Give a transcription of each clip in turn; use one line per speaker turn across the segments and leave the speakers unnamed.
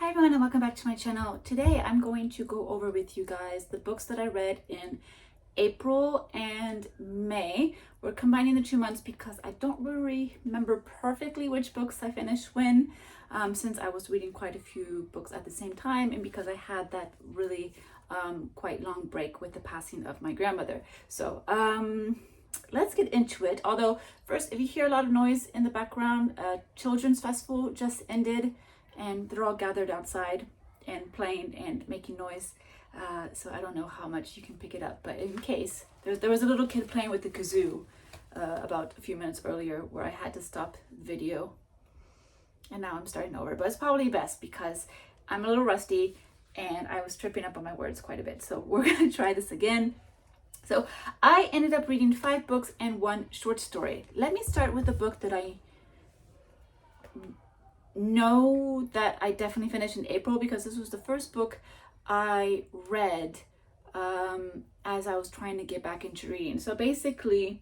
Hi everyone and welcome back to my channel. Today I'm going to go over with you guys the books that I read in April and May. We're combining the 2 months because I don't really remember perfectly which books I finished when, since I was reading quite a few books at the same time and because I had that really quite long break with the passing of my grandmother. So let's get into it. Although first, if you hear a lot of noise in the background, Children's Festival just ended and they're all gathered outside and playing and making noise. So I don't know how much you can pick it up, but in case, there was a little kid playing with the kazoo about a few minutes earlier where I had to stop the video. And now I'm starting over, but it's probably best because I'm a little rusty and I was tripping up on my words quite a bit. So we're gonna try this again. So I ended up reading 5 books and 1 short story. Let me start with a book that I know that I definitely finished in April because this was the first book I read as I was trying to get back into reading. So basically,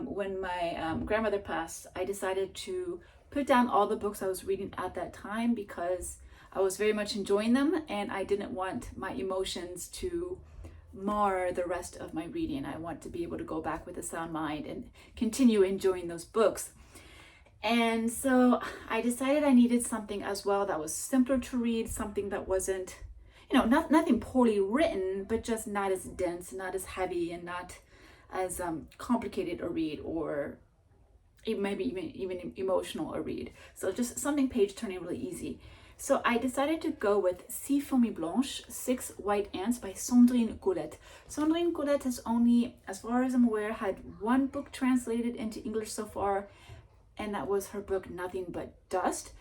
when my grandmother passed, I decided to put down all the books I was reading at that time because I was very much enjoying them and I didn't want my emotions to mar the rest of my reading. I want to be able to go back with a sound mind and continue enjoying those books. And so I decided I needed something as well that was simpler to read, something that wasn't, nothing poorly written, but just not as dense, not as heavy, and not as complicated a read, or maybe even emotional a read. So just something page turning really easy. So I decided to go with Six fourmis blanches, 6 White Ants by Sandrine Collette. Sandrine Collette has only, as far as I'm aware, had 1 book translated into English so far, and that was her book Nothing But Dust.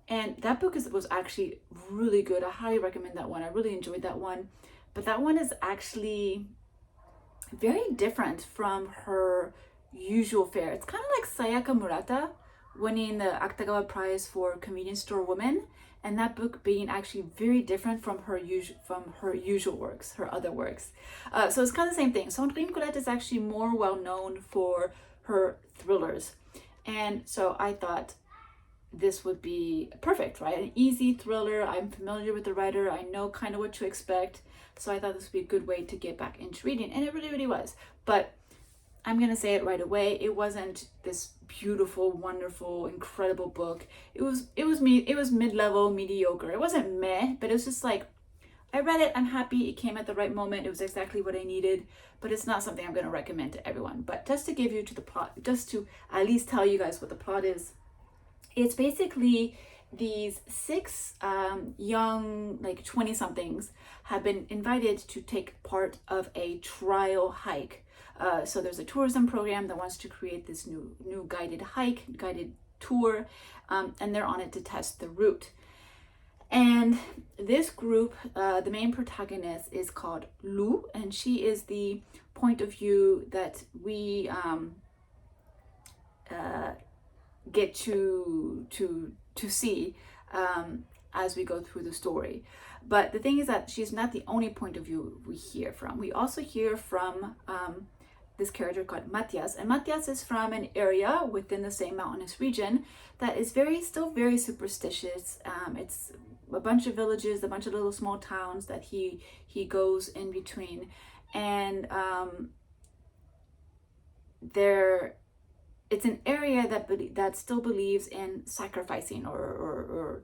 And that book was actually really good. I highly recommend that one. I really enjoyed that one. But that one is actually very different from her usual fare. It's kind of like Sayaka Murata winning the Akutagawa Prize for Convenience Store Woman, and that book being actually very different from her usual works, her other works. So it's kind of the same thing. Sandrine Collette is actually more well known for her thrillers. And so I thought this would be perfect, right? An easy thriller. I'm familiar with the writer. I know kind of what to expect. So I thought this would be a good way to get back into reading. And it really, really was. But I'm going to say it right away. It wasn't this beautiful, wonderful, incredible book. It was mid-level, mediocre. It wasn't meh, but it was just like, I read it, I'm happy, it came at the right moment, it was exactly what I needed, but it's not something I'm going to recommend to everyone. But just to give you to the plot, just to at least tell you guys what the plot is, it's basically these 6 young, like 20-somethings, have been invited to take part of a trial hike. So there's a tourism program that wants to create this new guided tour, and they're on it to test the route. And this group, the main protagonist is called Lu, and she is the point of view that we get to see as we go through the story. But the thing is that she's not the only point of view we hear from. We also hear from this character called Matthias, and Matthias is from an area within the same mountainous region that is still very superstitious. It's a bunch of villages, a bunch of little small towns that he goes in between, and it's an area that still believes in sacrificing or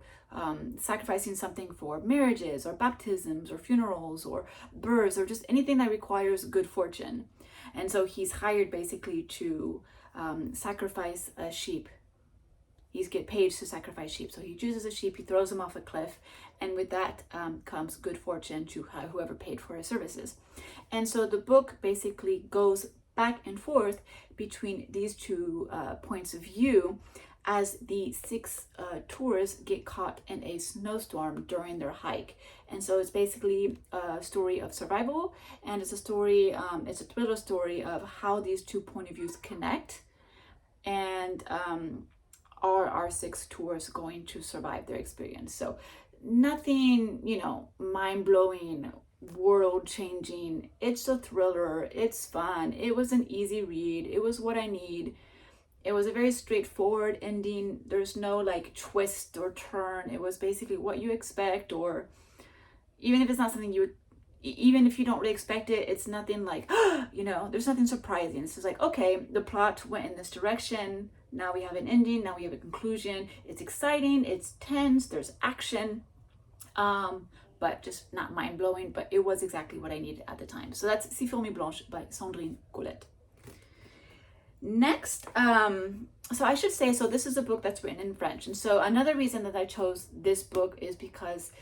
sacrificing something for marriages or baptisms or funerals or births or just anything that requires good fortune. And so he's hired basically to sacrifice a sheep. He's get paid to sacrifice sheep. So he chooses a sheep, he throws him off a cliff, and with that comes good fortune to whoever paid for his services. And so the book basically goes back and forth between these 2 points of view as the 6 tourists get caught in a snowstorm during their hike. And so it's basically a story of survival, and it's a thriller story of how these 2 point of views connect, and are our 6 tourists going to survive their experience. So nothing, mind-blowing, world-changing. It's a thriller, it's fun, it was an easy read, it was what I need. It was a very straightforward ending. There's no like twist or turn. It was basically what you expect, or even if it's not something even if you don't really expect it, it's nothing like, you know, there's nothing surprising. It's just like, okay, the plot went in this direction. Now we have an ending. Now we have a conclusion. It's exciting. It's tense. There's action. But just not mind-blowing, but it was exactly what I needed at the time. So that's Six fourmis blanches by Sandrine Collette. Next, so I should say, so this is a book that's written in French. And so another reason that I chose this book is because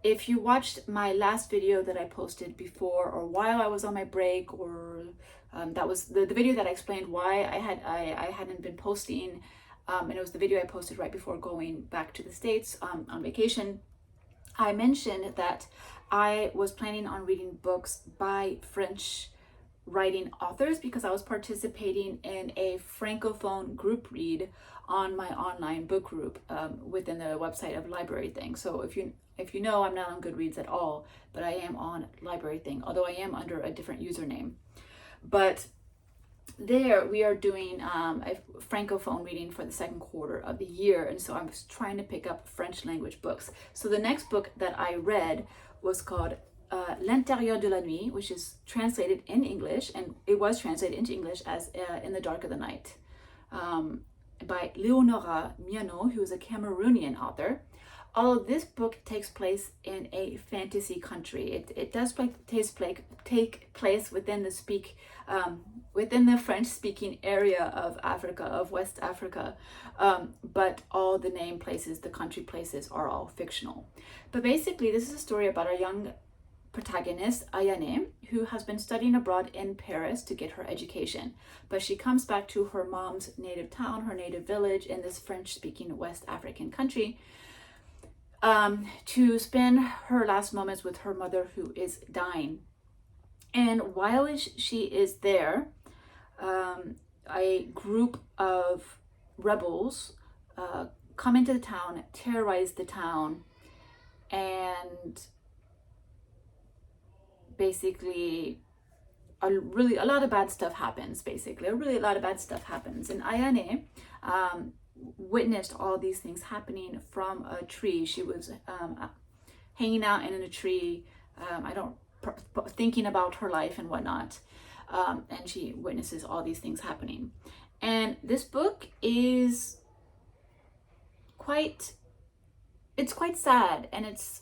if you watched my last video that I posted before, or while I was on my break, or that was the video that I explained why I hadn't been posting, and it was the video I posted right before going back to the States on vacation. I mentioned that I was planning on reading books by French writing authors because I was participating in a Francophone group read on my online book group within the website of Library Thing. So if you know, I'm not on Goodreads at all, but I am on Library Thing, although I am under a different username. But there we are doing a Francophone reading for the second quarter of the year, and so I was trying to pick up French language books. So the next book that I read was called L'Intérieur de la Nuit, which is translated in English, and it was translated into English as In the Dark of the Night, by Leonora Miano, who is a Cameroonian author. Although this book takes place in a fantasy country, it does take place within the French-speaking area of Africa, of West Africa, but all the name places, the country places, are all fictional. But basically, this is a story about a young protagonist, Allan, who has been studying abroad in Paris to get her education. But she comes back to her mom's native town, her native village in this French-speaking West African country, to spend her last moments with her mother, who is dying. And while she is there, a group of rebels come into the town, terrorize the town, and basically a lot of bad stuff happens. And Ayane witnessed all these things happening from a tree. She was hanging out in a tree, thinking about her life and whatnot, and she witnesses all these things happening. And this book is quite sad, and it's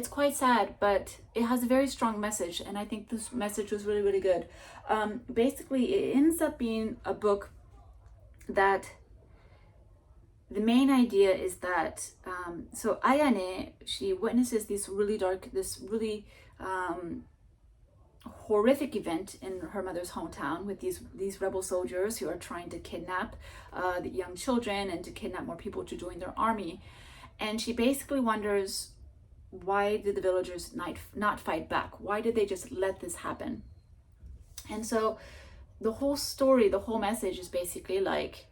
quite sad, but it has a very strong message, and I think this message was really, really good. Basically, it ends up being a book that the main idea is that so Ayane, she witnesses this really horrific event in her mother's hometown with these rebel soldiers who are trying to kidnap the young children and to kidnap more people to join their army. And she basically wonders, why did the villagers not fight back? Why did they just let this happen? And so the whole story, the whole message is basically like,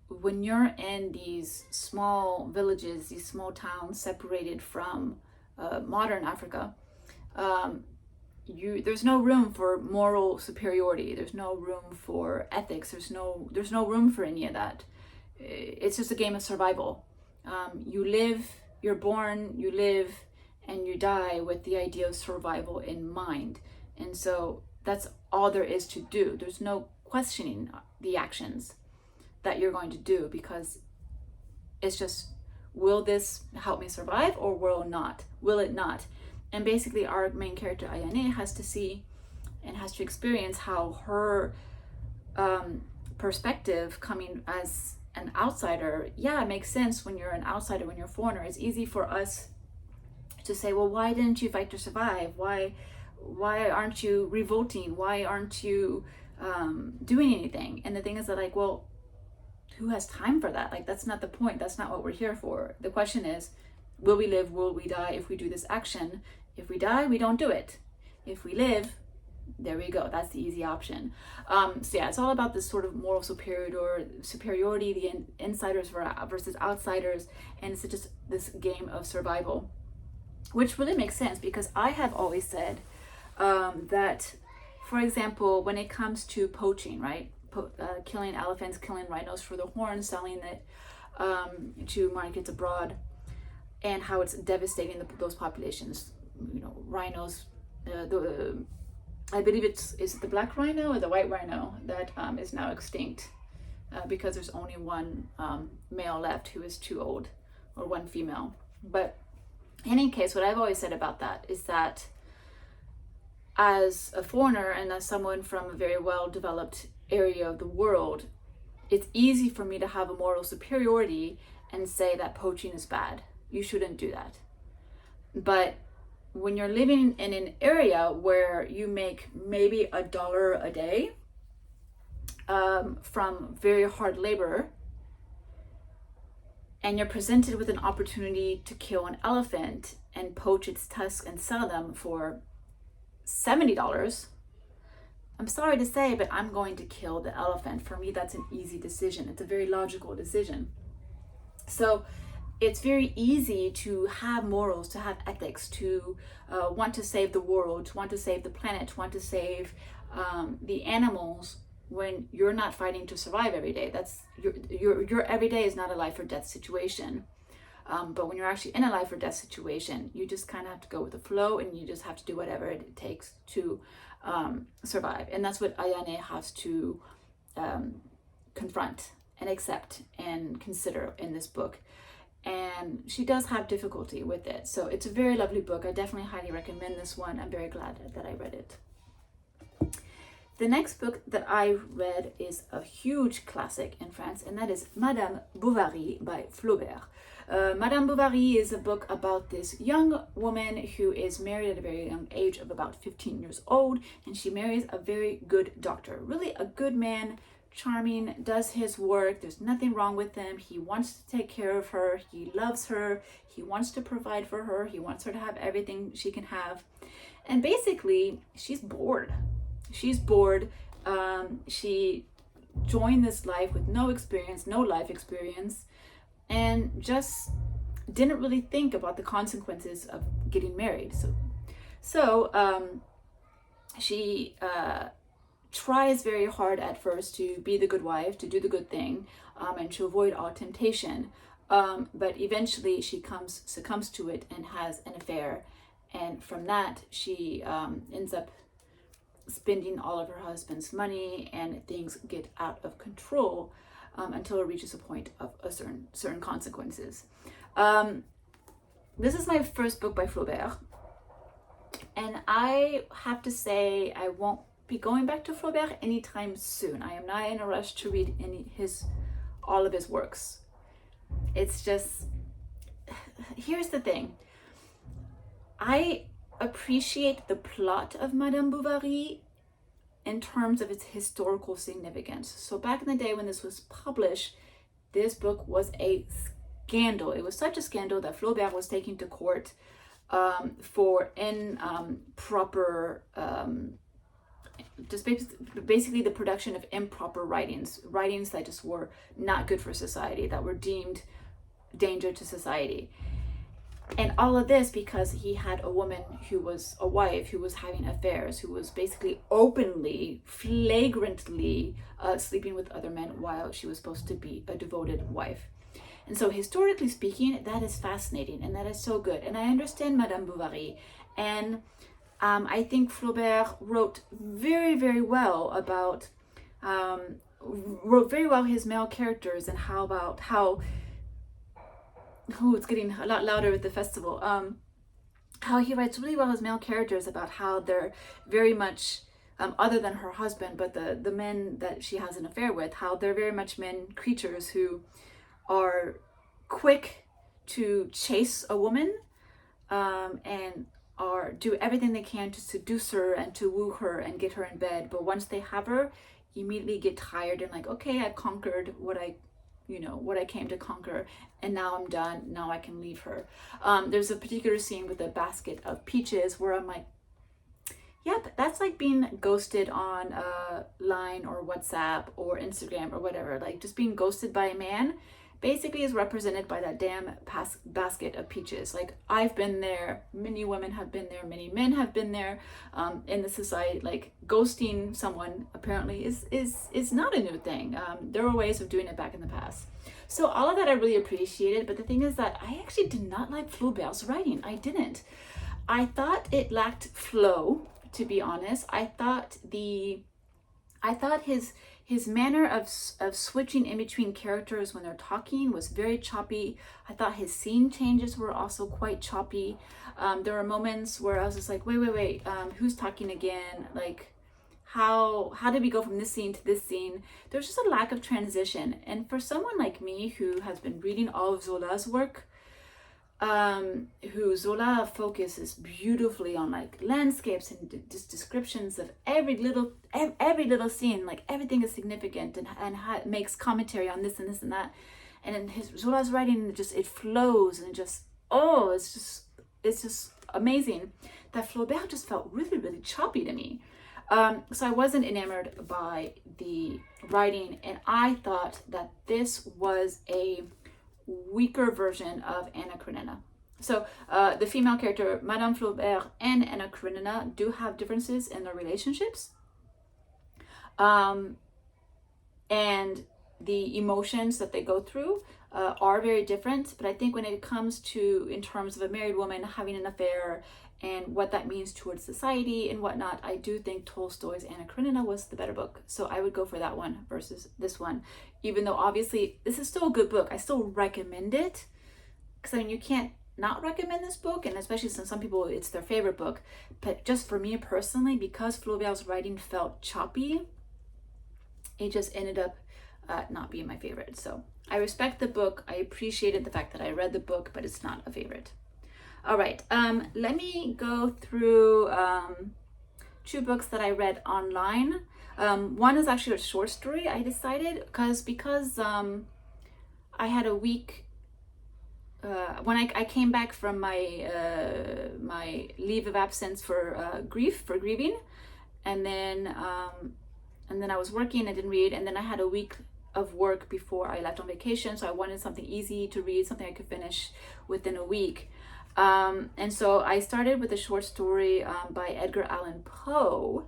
when you're in these small villages, these small towns separated from modern Africa, there's no room for moral superiority. There's no room for ethics. There's no room for any of that. It's just a game of survival. You're born, you live, and you die with the idea of survival in mind. And so that's all there is to do. There's no questioning the actions that you're going to do, because it's just, will this help me survive or will it not? And basically our main character Ayane has to see and has to experience how her perspective, coming as an outsider, it makes sense when you're an outsider, when you're a foreigner. It's easy for us to say, well, why didn't you fight to survive? Why aren't you revolting? Why aren't you doing anything? And the thing is that, like, well, who has time for that? Like, that's not the point. That's not what we're here for. The question is, will we live? Will we die if we do this action? If we die, we don't do it. If we live, there we go. That's the easy option. So yeah, it's all about this sort of moral superiority, the insiders versus outsiders, and it's just this game of survival, which really makes sense, because I have always said that, for example, when it comes to poaching, right? killing elephants, killing rhinos for the horn, selling it to markets abroad, and how it's devastating those populations. You know, rhinos, I believe is it the black rhino or the white rhino that is now extinct because there's only one male left who is too old, or one female. But in any case, what I've always said about that is that as a foreigner and as someone from a very well-developed area of the world, it's easy for me to have a moral superiority and say that poaching is bad. You shouldn't do that. But when you're living in an area where you make maybe $1 a day from very hard labor, and you're presented with an opportunity to kill an elephant and poach its tusks and sell them for $70, I'm sorry to say, but I'm going to kill the elephant. For me, that's an easy decision. It's a very logical decision. So it's very easy to have morals, to have ethics, to want to save the world, to want to save the planet, to want to save the animals when you're not fighting to survive every day. That's your every day is not a life or death situation. But when you're actually in a life or death situation, you just kind of have to go with the flow, and you just have to do whatever it takes to survive. And that's what Ayane has to confront and accept and consider in this book. And she does have difficulty with it. So it's a very lovely book. I definitely highly recommend this one. I'm very glad that I read it. The next book that I read is a huge classic in France, and that is Madame Bovary by Flaubert. Madame Bovary is a book about this young woman who is married at a very young age of about 15 years old, and she marries a very good doctor, really a good man, charming, does his work. There's nothing wrong with him. He wants to take care of her. He loves her. He wants to provide for her. He wants her to have everything she can have. And basically, she's bored. She's bored. She joined this life with no experience, no life experience, and just didn't really think about the consequences of getting married. So she tries very hard at first to be the good wife, to do the good thing, and to avoid all temptation. But eventually she succumbs to it and has an affair. And from that, she ends up spending all of her husband's money, and things get out of control until it reaches a point of a certain consequences. This is my first book by Flaubert, and I have to say I won't be going back to Flaubert anytime soon. I am not in a rush to read all of his works. It's just, here's the thing. I appreciate the plot of Madame Bovary in terms of its historical significance. So back in the day when this was published, this book was a scandal. It was such a scandal that Flaubert was taken to court for improper, just basically the production of improper writings that just were not good for society, that were deemed danger to society. And all of this because he had a woman who was a wife, who was having affairs, who was basically openly, flagrantly sleeping with other men while she was supposed to be a devoted wife. And so historically speaking, that is fascinating, and that is so good. And I understand Madame Bovary. And I think Flaubert wrote very, very well about, his male characters, and it's getting a lot louder with the festival. How he writes really well his male characters, about how they're very much, other than her husband, but the men that she has an affair with, how they're very much men creatures who are quick to chase a woman, and do everything they can to seduce her and to woo her and get her in bed. But once they have her, immediately get tired and like, okay, I conquered what I came to conquer, and now I'm done. Now I can leave her. There's a particular scene with a basket of peaches where I'm like, yep, that's like being ghosted on Line or WhatsApp or Instagram or whatever. Like just being ghosted by a man. basically is represented by that damn basket of peaches. Like, I've been there, many women have been there, many men have been there, in the society. Like, ghosting someone apparently is not a new thing. There were ways of doing it back in the past. So all of that I really appreciated, but the thing is that I actually did not like Flaubert's writing. I didn't. I thought it lacked flow, to be honest. I thought his manner of switching in between characters when they're talking was very choppy. I thought his scene changes were also quite choppy. There were moments where I was just like, wait, who's talking again? Like, how did we go from this scene to this scene? There's just a lack of transition. And for someone like me who has been reading all of Zola's work, who Zola focuses beautifully on like landscapes and just descriptions of every little scene, like everything is significant, and makes commentary on this and this and that. And in Zola's writing, it flows, and it's just amazing. That Flaubert just felt really, really choppy to me. So I wasn't enamored by the writing, and I thought that this was a weaker version of Anna Karenina. So the female character, Madame Flaubert and Anna Karenina, do have differences in their relationships. And the emotions that they go through are very different. But I think when it comes to, in terms of a married woman having an affair and what that means towards society and whatnot, I do think Tolstoy's Anna Karenina was the better book. So I would go for that one versus this one. Even though obviously this is still a good book, I still recommend it. Because I mean, you can't not recommend this book, and especially since some people it's their favorite book. But just for me personally, because Flaubert's writing felt choppy, it just ended up not being my favorite. So I respect the book. I appreciated the fact that I read the book, but it's not a favorite. All right, let me go through two books that I read online. One is actually a short story. I decided because I had a week when I came back from my my leave of absence for grieving, and then I was working. I didn't read, and then I had a week of work before I left on vacation. So I wanted something easy to read, something I could finish within a week. And so I started with a short story by Edgar Allan Poe,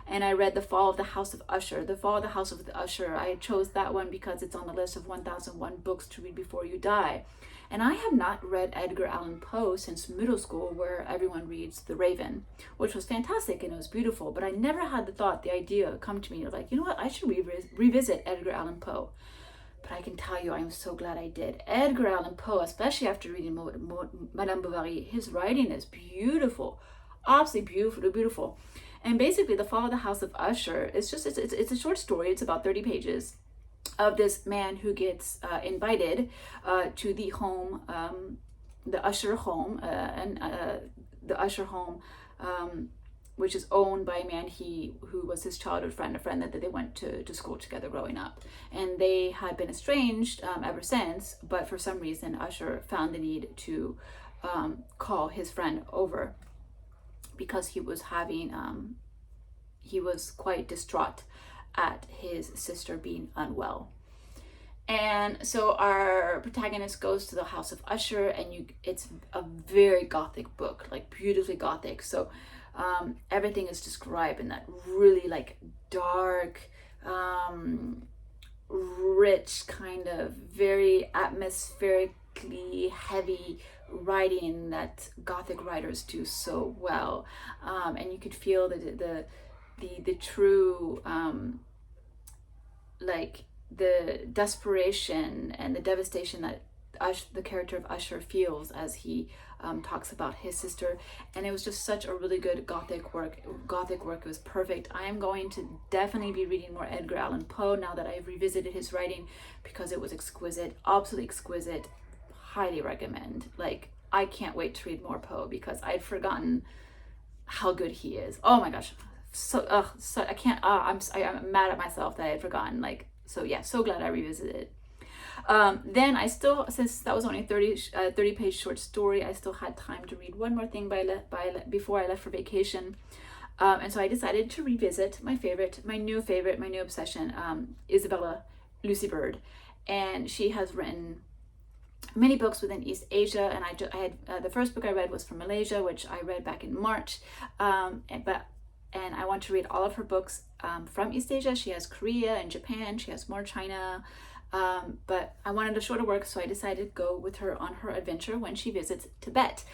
and I read The Fall of the House of Usher. The Fall of the House of Usher, I chose that one because it's on the list of 1001 books to read before you die. And I have not read Edgar Allan Poe since middle school, where everyone reads The Raven, which was fantastic and it was beautiful, but I never had the idea come to me of like, you know what, I should revisit Edgar Allan Poe. But I can tell you, I'm so glad I did. Edgar Allan Poe, especially after reading Madame Bovary, his writing is beautiful, absolutely beautiful. And basically, The Fall of the House of Usher, it's a short story. It's about 30 pages of this man who gets invited to the home, the Usher home, the Usher home, which is owned by a man who was his childhood friend, a friend that they went to school together growing up. And they had been estranged ever since, but for some reason, Usher found the need to call his friend over because he was he was quite distraught at his sister being unwell. And so our protagonist goes to the House of Usher, and it's a very gothic book, like beautifully gothic. So everything is described in that really like dark, rich, kind of very atmospherically heavy writing that gothic writers do so well. And you could feel the true like the desperation and the devastation that the character of Usher feels as he talks about his sister. And it was just such a really good gothic work. It was perfect. I am going to definitely be reading more Edgar Allan Poe now that I've revisited his writing, because it was exquisite, absolutely exquisite. Highly recommend. Like, I can't wait to read more Poe because I'd forgotten how good he is. Oh my gosh. I can't, I'm mad at myself that I had forgotten. Like, so yeah, so glad I revisited it. Then I still, since that was only a 30 page short story, I still had time to read one more thing before I left for vacation. And so I decided to revisit my new obsession, Isabella, Lucy Bird. and she has written many books within East Asia. And I had the first book I read was from Malaysia, which I read back in March. And I want to read all of her books from East Asia. She has Korea and Japan. She has more China. But I wanted a shorter work, so I decided to go with her on her adventure when she visits Tibet.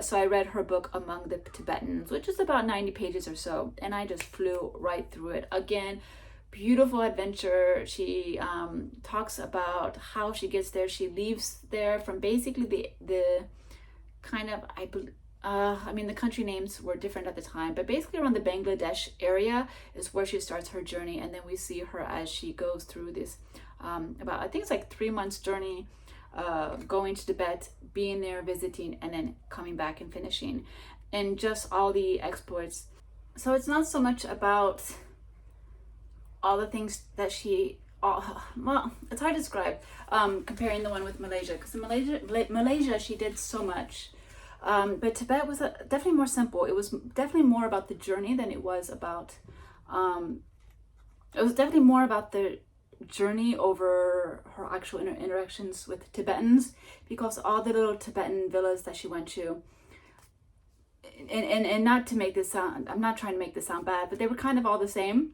So I read her book Among the Tibetans, which is about 90 pages or so, and I just flew right through it. Again, beautiful adventure. She talks about how she gets there. She leaves there from basically the kind of, I mean, the country names were different at the time, but basically around the Bangladesh area is where she starts her journey. And then we see her as she goes through this about, I think it's like 3 months journey, going to Tibet, being there, visiting, and then coming back and finishing, and just all the exploits. So it's not so much about all the things that well, it's hard to describe, comparing the one with Malaysia, because in Malaysia she did so much. But Tibet was definitely more simple. It was definitely more about the journey than it was about, it was definitely more about the journey over her actual interactions with Tibetans, because all the little Tibetan villas that she went to, and not to make this sound, I'm not trying to make this sound bad, but they were kind of all the same.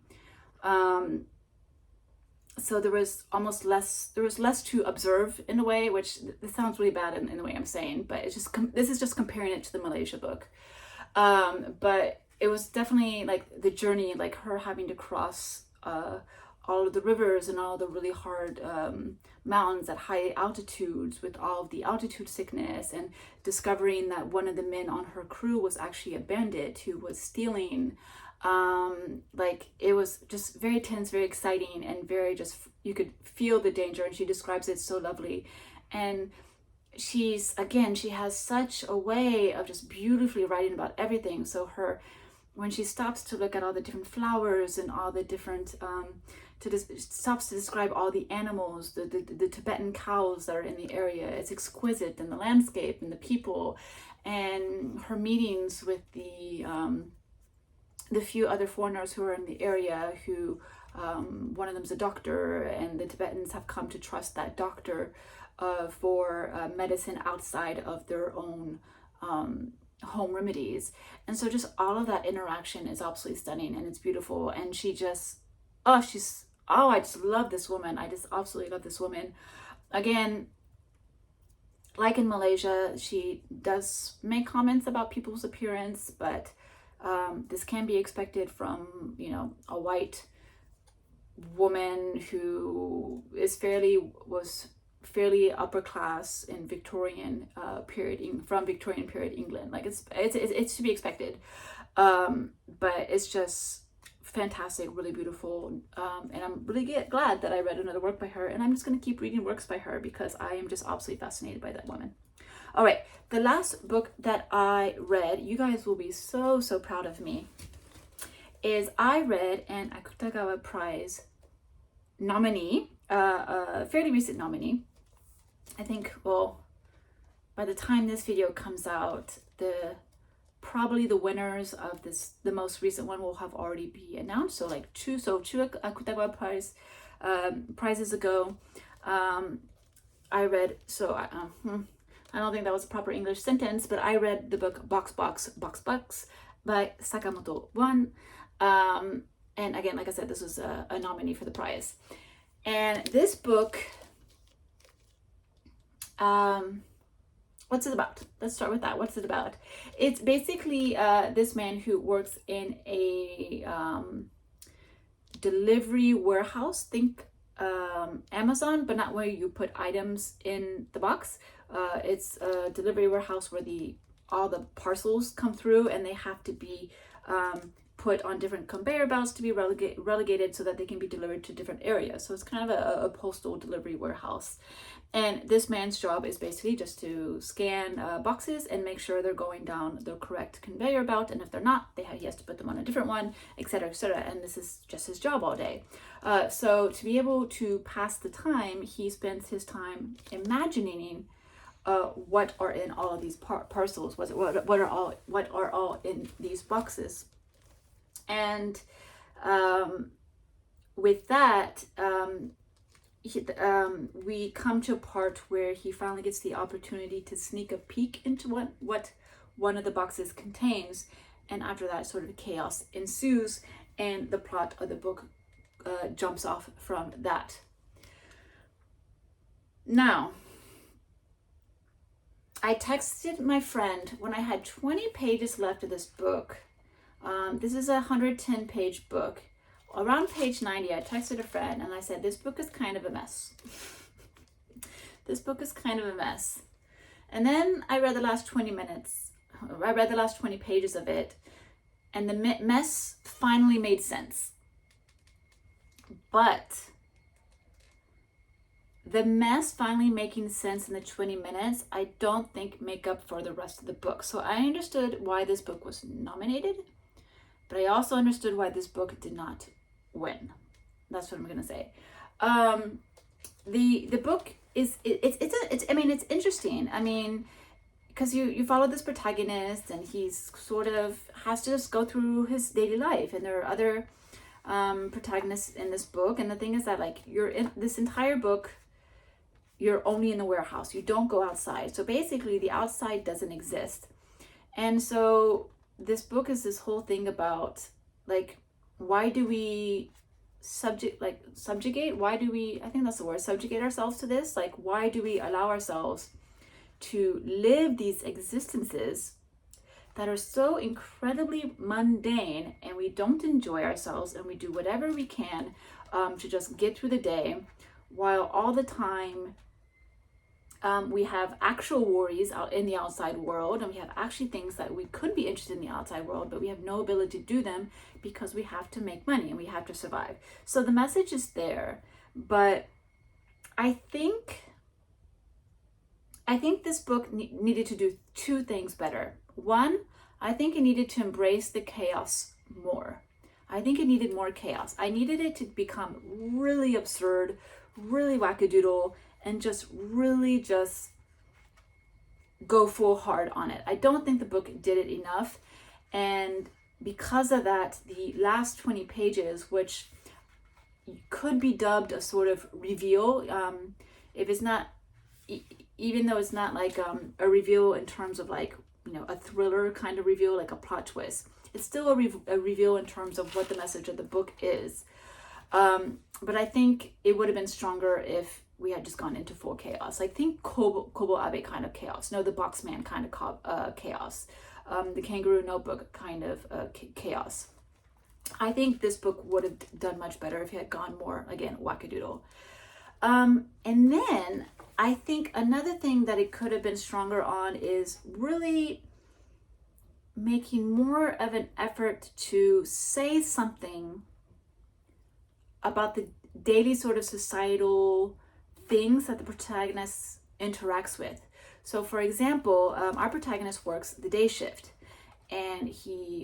So there was less to observe in a way, which this sounds really bad in the way I'm saying, but it's just, this is just comparing it to the Malaysia book. But it was definitely like the journey, like her having to cross all of the rivers and all the really hard mountains at high altitudes with all of the altitude sickness, and discovering that one of the men on her crew was actually a bandit who was stealing. Like, it was just very tense, very exciting, and very just, you could feel the danger, and she describes it so lovely. And she has such a way of just beautifully writing about everything. So when she stops to look at all the different flowers and all the different, stops to describe all the animals, the Tibetan cows that are in the area, it's exquisite, and the landscape and the people, and her meetings with the few other foreigners who are in the area, who one of them's a doctor, and the Tibetans have come to trust that doctor for medicine outside of their own home remedies. And so just all of that interaction is absolutely stunning, and it's beautiful. And she just, I just love this woman. I just absolutely love this woman. Again, like in Malaysia, she does make comments about people's appearance, but this can be expected from, a white woman who was fairly upper class in Victorian period England. Like, it's to be expected, but it's just fantastic, really beautiful, and I'm really glad that I read another work by her, and I'm just going to keep reading works by her because I am just absolutely fascinated by that woman. All right, the last book that I read, you guys will be so proud of me, is I read an Akutagawa Prize nominee, a fairly recent nominee. I think, well, by the time this video comes out, probably the winners of the most recent one will have already been announced. So like two Akutagawa Prize prizes ago, I read, I don't think that was a proper English sentence, but I read the book BoxBoxBoxBox by Sakamoto Wan. And again, like I said, this was a nominee for the prize. And this book, what's it about? Let's start with that. What's it about? It's basically this man who works in a delivery warehouse. Think Amazon, but not where you put items in the box. It's a delivery warehouse where all the parcels come through, and they have to be put on different conveyor belts to be relegated so that they can be delivered to different areas. So it's kind of a postal delivery warehouse. And this man's job is basically just to scan boxes and make sure they're going down the correct conveyor belt. And if they're not, he has to put them on a different one, etc., etc. And this is just his job all day. So to be able to pass the time, he spends his time imagining what are in all of these parcels, what are all in these boxes. And with that, we come to a part where he finally gets the opportunity to sneak a peek into what one of the boxes contains, and after that, sort of chaos ensues, and the plot of the book jumps off from that. Now, I texted my friend when I had 20 pages left of this book. This is a 110-page book. Around page 90, I texted a friend and I said, this book is kind of a mess. This book is kind of a mess. And then I read the last 20 pages of it, and the mess finally made sense. But the mess finally making sense in the 20 minutes, I don't think make up for the rest of the book. So I understood why this book was nominated, but I also understood why this book did not win. That's what I'm gonna say. The book is it's interesting. I mean, because you follow this protagonist, and he's sort of has to just go through his daily life, and there are other protagonists in this book. And the thing is that, like, you're in this entire book, you're only in the warehouse. You don't go outside. So basically, the outside doesn't exist. And so this book is this whole thing about, like, why do we subjugate? Why do we, I think that's the word, subjugate ourselves to this? Like, why do we allow ourselves to live these existences that are so incredibly mundane, and we don't enjoy ourselves, and we do whatever we can to just get through the day, while all the time we have actual worries out in the outside world, and we have actually things that we could be interested in the outside world, but we have no ability to do them because we have to make money and we have to survive. So the message is there, but I think this book needed to do two things better. One, I think it needed to embrace the chaos more. I think it needed more chaos. I needed it to become really absurd, really wackadoodle, and just really just go full hard on it. I don't think the book did it enough. And because of that, the last 20 pages, which could be dubbed a sort of reveal, if it's not, even though it's not like a reveal in terms of, like, you know, a thriller kind of reveal, like a plot twist, it's still a reveal in terms of what the message of the book is. But I think it would have been stronger if we had just gone into full chaos. Like, think Kobo Abe kind of chaos. No, the Boxman kind of chaos. The Kangaroo Notebook kind of chaos. I think this book would have done much better if it had gone more, again, wackadoodle. And then I think another thing that it could have been stronger on is really making more of an effort to say something about the daily sort of societal things that the protagonist interacts with. So, for example, our protagonist works the day shift, and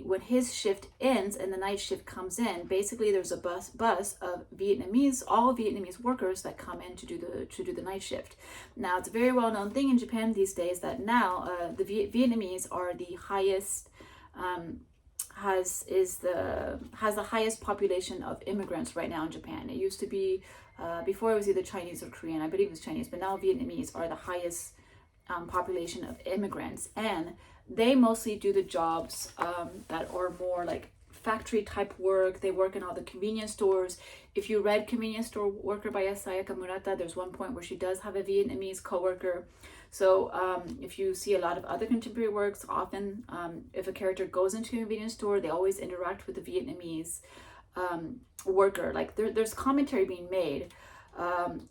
when his shift ends and the night shift comes in, basically there's a bus of all Vietnamese workers that come in to do the night shift. Now, it's a very well known thing in Japan these days that now the Vietnamese are the highest. Has the highest population of immigrants right now in Japan. It used to be before it was either Chinese or Korean. I believe it was Chinese, but now Vietnamese are the highest population of immigrants, and they mostly do the jobs that are more like factory type work. They work in all the convenience stores. If you read Convenience Store Worker by Sayaka Murata, there's one point where she does have a Vietnamese co-worker. So if you see a lot of other contemporary works, often if a character goes into a convenience store, they always interact with the Vietnamese worker. Like there's commentary being made,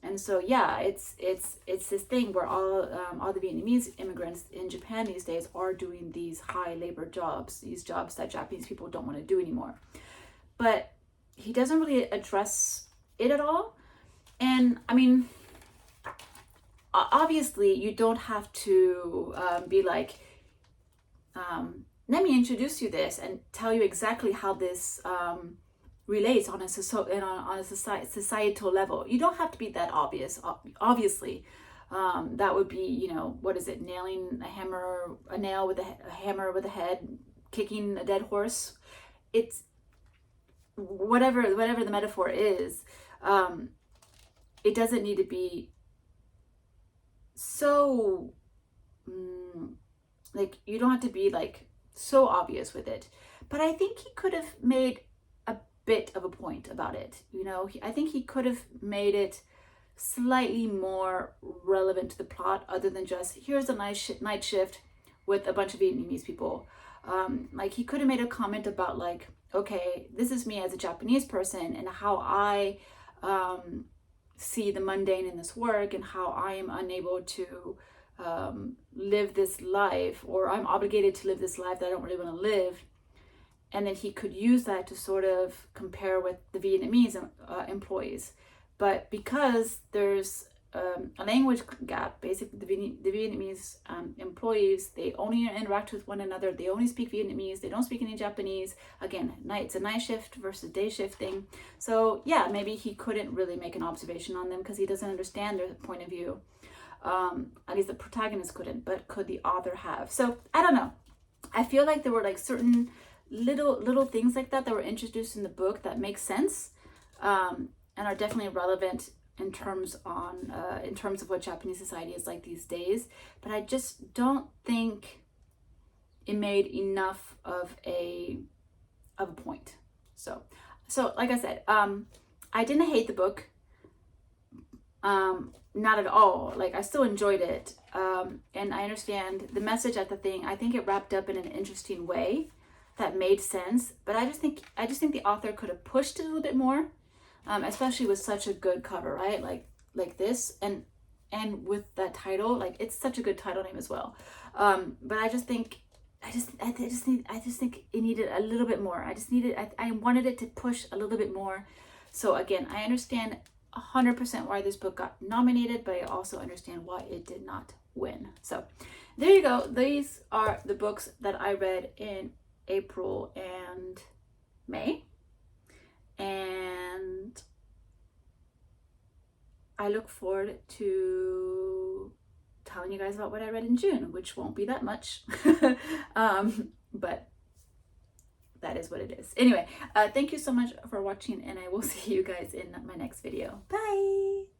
and so yeah, it's this thing where all the Vietnamese immigrants in Japan these days are doing these high labor jobs, these jobs that Japanese people don't want to do anymore. But he doesn't really address it at all, and I mean, obviously you don't have to be like, let me introduce you this and tell you exactly how this relates on a societal level. You don't have to be that obvious. Obviously, that would be, you know, what is it? Nailing a nail with a hammer with a head, kicking a dead horse. It's whatever the metaphor is. it doesn't need to be so like, you don't have to be like so obvious with it. But I think he could have made a bit of a point about it. You know, I think he could have made it slightly more relevant to the plot, other than just here's a nice night shift with a bunch of Vietnamese people. Like, he could have made a comment about like, okay, this is me as a Japanese person and how I see the mundane in this work, and how I am unable to live this life, or I'm obligated to live this life that I don't really want to live. And then he could use that to sort of compare with the Vietnamese employees. But because there's a language gap, basically the Vietnamese employees, they only interact with one another, they only speak Vietnamese, they don't speak any Japanese. Again, it's a night shift versus day shift thing. So yeah, maybe he couldn't really make an observation on them because he doesn't understand their point of view. At least the protagonist couldn't, but could the author have? So I don't know. I feel like there were like certain little things like that were introduced in the book that make sense, and are definitely relevant in terms of what Japanese society is like these days. But I just don't think it made enough of a point. So like I said, I didn't hate the book. Not at all. Like, I still enjoyed it, and I understand the message at the thing. I think it wrapped up in an interesting way that made sense. But I just think the author could have pushed it a little bit more. Especially with such a good cover, right? Like this, and with that title, like, it's such a good title name as well. But I just think it needed a little bit more. I wanted it to push a little bit more. So again, I understand 100% why this book got nominated, but I also understand why it did not win. So there you go. These are the books that I read in April and May. And I look forward to telling you guys about what I read in June, which won't be that much. But that is what it is. Anyway, thank you so much for watching, and I will see you guys in my next video. Bye!